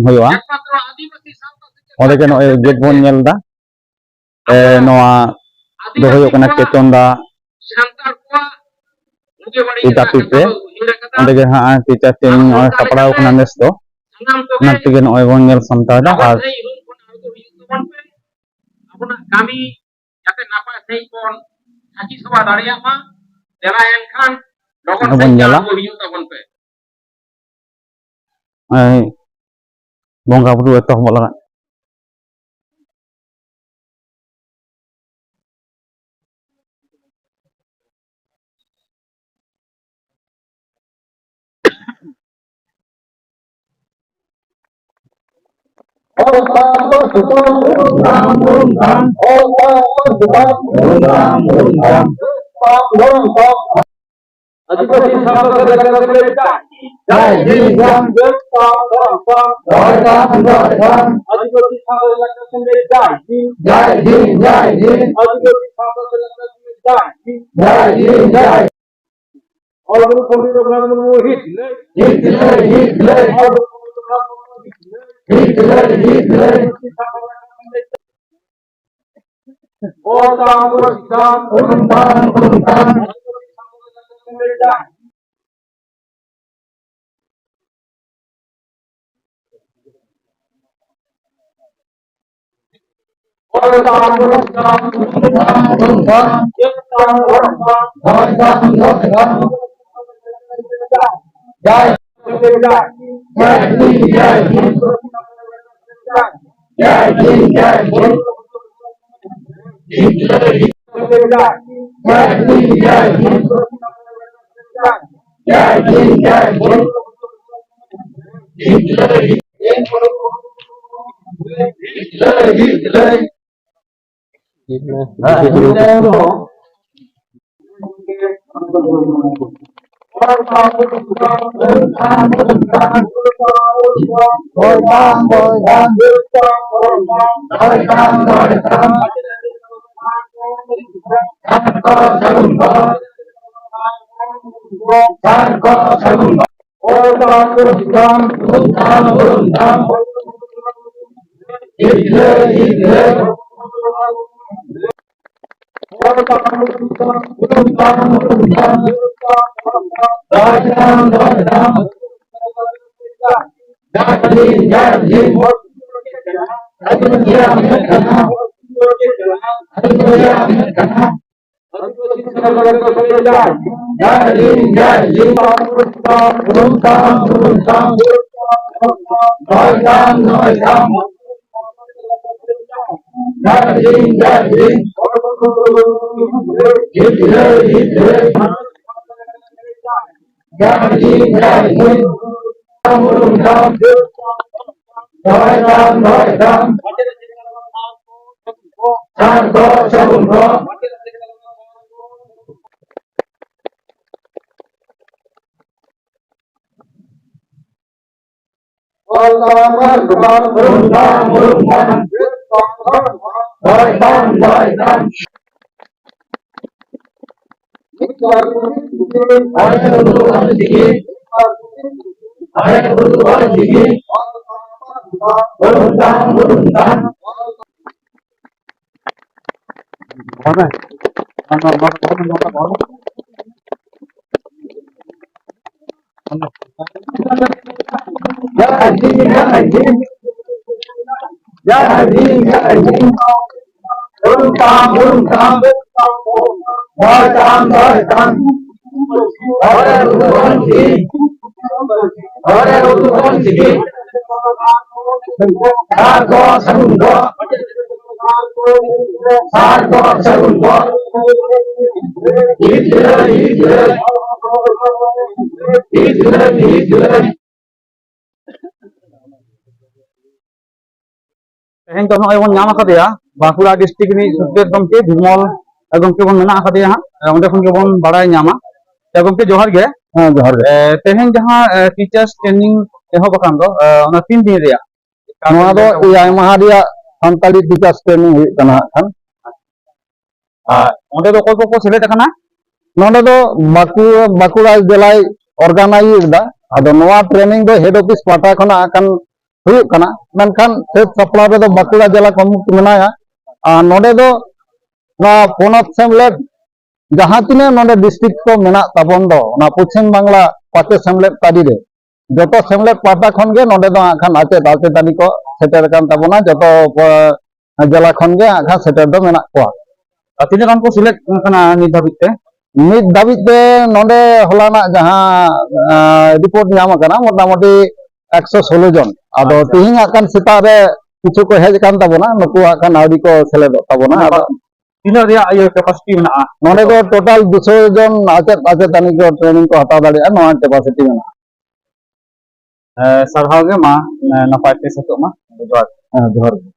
हुआ ओंदे के नय गेट बन नेलदा नोआ दो हुयो कना केचनदा विद्यापीठ पे ओंदे के हां टीचर ट्रेनिंग और सपड़ाव कना नेस दो ना तेगे नय बन नेल सामतादा और kami jaते नापाय सही बन साखी सभा दाड़िया मा देला एनखान लोगन बन नेला हियु तबन पे बंगा बुरु एतो हम लगा अधिपति साहब जय जय अधिपति साहब और पंडित रघुनाथ मुर्मू तेहन तो नय बन नाम आकादेया बांकुड़ा डिस्ट्रिक्ट नि सुखदेव गमके भिमल गमके बन मेना आकादेया ओंडे खन के बन बाड़ाय नामा ते गमके जोहार गे हां जोहार गे तेहन जहां टीचर्स ट्रेनिंग एहो बकान दो ओना 3 दिन रिया नोआ दो एआई माहा रिया सानताली टीचर्स ट्रेनिंग हुई कना खान ओंडे दो कोई को सेलेक्ट कना नोंडे दो बांकुड़ा जिला ऑर्गेनाइज दा आदो नोआ ट्रेनिंग दो हेड ऑफिस पाटा खना आकान ᱦᱩᱭᱩᱜ ᱠᱟᱱᱟ ᱢᱮᱱᱠᱷᱟन ᱥᱟᱹᱛ ᱥᱟᱯᱲᱟᱣ ᱨᱮᱫᱚ ᱵᱟᱸᱠᱩᱲᱟ ᱡᱮᱞᱟ ᱠᱚᱢᱤᱴᱤ ᱢᱮᱱᱟᱭᱟ ᱟᱨ ᱱᱚᱰᱮ ᱫᱚ ᱱᱚᱣᱟ ᱯᱚᱱᱚᱛ ᱥᱮᱢᱞᱮᱫ ᱡᱟᱦᱟᱸ ᱛᱤᱱᱟᱹᱜ ᱱᱚᱰᱮ ᱰᱤᱥᱴᱨᱤक्ट ᱠᱚ ᱢᱮᱱᱟᱜ ᱛᱟᱵᱚᱱ ᱫᱚ ᱚᱱᱟ ᱯᱚᱪᱷᱤᱢ ᱵᱟᱝᱞᱟ ᱯᱟᱪᱮ ᱥᱮᱢᱞᱮᱫ ᱛᱟᱹᱨᱤᱨᱮ ᱡᱚᱛᱚ ᱥᱮᱢᱞᱮᱫ ᱯᱟᱦᱴᱟ ᱠᱷᱚᱱ ᱜᱮ ᱱᱚᱰᱮ ᱫᱚ ᱦᱟᱸᱜ ᱠᱷᱟᱱ ᱟᱪᱮᱛᱟᱹᱱᱤ ᱠᱚ ᱥᱮᱴᱮᱨ ᱟᱠᱟᱱ ᱛᱟᱵᱚᱱᱟ ᱡᱚᱛᱚ ᱡᱮᱞᱟ ᱠᱷᱚᱱ ᱜᱮ ᱦᱟᱸᱜ ᱠᱷᱟᱱ ᱥᱮᱴᱮᱨ ᱫᱚ ᱢᱮᱱᱟᱜ ᱠᱚᱣᱟ ᱛᱤᱱᱟᱹᱜ ᱜᱟᱱ ᱠᱚ ᱥᱤᱞᱮᱠᱴ ᱠᱟᱱᱟ ᱱᱤᱛ ᱫᱷᱟᱹᱵᱤᱡ ᱛᱮ? ᱱᱤᱛ ᱫᱷᱟᱹᱵᱤᱡ ᱛᱮ ᱱᱚᱰᱮ ᱦᱚᱞᱟᱱᱟᱜ ᱡᱟᱦᱟᱸ রিপোর্ট ᱧᱟᱢ ᱟᱠᱟᱱᱟ ᱢᱚᱴᱟᱢᱩᱴᱤ 116 জন ᱟᱫᱚ ᱛᱤᱦᱤᱧ ᱦᱟᱸᱜ ᱠᱷᱟᱱ ᱥᱮᱛᱟᱜ ᱨᱮ ᱠᱤᱪᱷᱩ ᱠᱚ ᱦᱮᱡ ᱟᱠᱟᱱ ᱛᱟᱵᱚᱱᱟ ᱱᱩᱠᱩ ᱦᱟᱸᱜ ᱠᱷᱟᱱ ᱟᱹᱣᱨᱤ ᱠᱚ ᱥᱮᱞᱮᱫᱚᱜ ᱛᱟᱵᱚᱱᱟ ᱟᱫᱚ ᱛᱤᱱᱟᱹᱜ ᱨᱮᱭᱟᱜ ᱠᱮᱯᱟᱥᱤᱴᱤ ᱢᱮᱱᱟᱜᱼᱟ? ᱱᱚᱰᱮ ᱫᱚ ᱴᱳᱴᱟल 200 জন ᱟᱪᱮᱛᱟᱹᱱᱤ ᱠᱚ ᱴᱨᱮनिᱝ ᱠᱚ ᱦᱟᱛᱟᱣ ᱫᱟᱲᱮᱭᱟᱜᱼᱟ ᱱᱚᱣᱟ ᱠᱮᱯᱟᱥᱤᱴᱤ ᱢᱮᱱᱟᱜᱼᱟ ᱥᱟᱨᱦᱟᱣ ᱜᱮ ᱢᱟ ᱱᱟᱯᱟᱭ ᱛᱮ ᱥᱮᱴᱚᱜ ᱢᱟ ᱡᱚᱦᱟᱨ ᱡᱚᱦᱟᱨ ᱜᱮ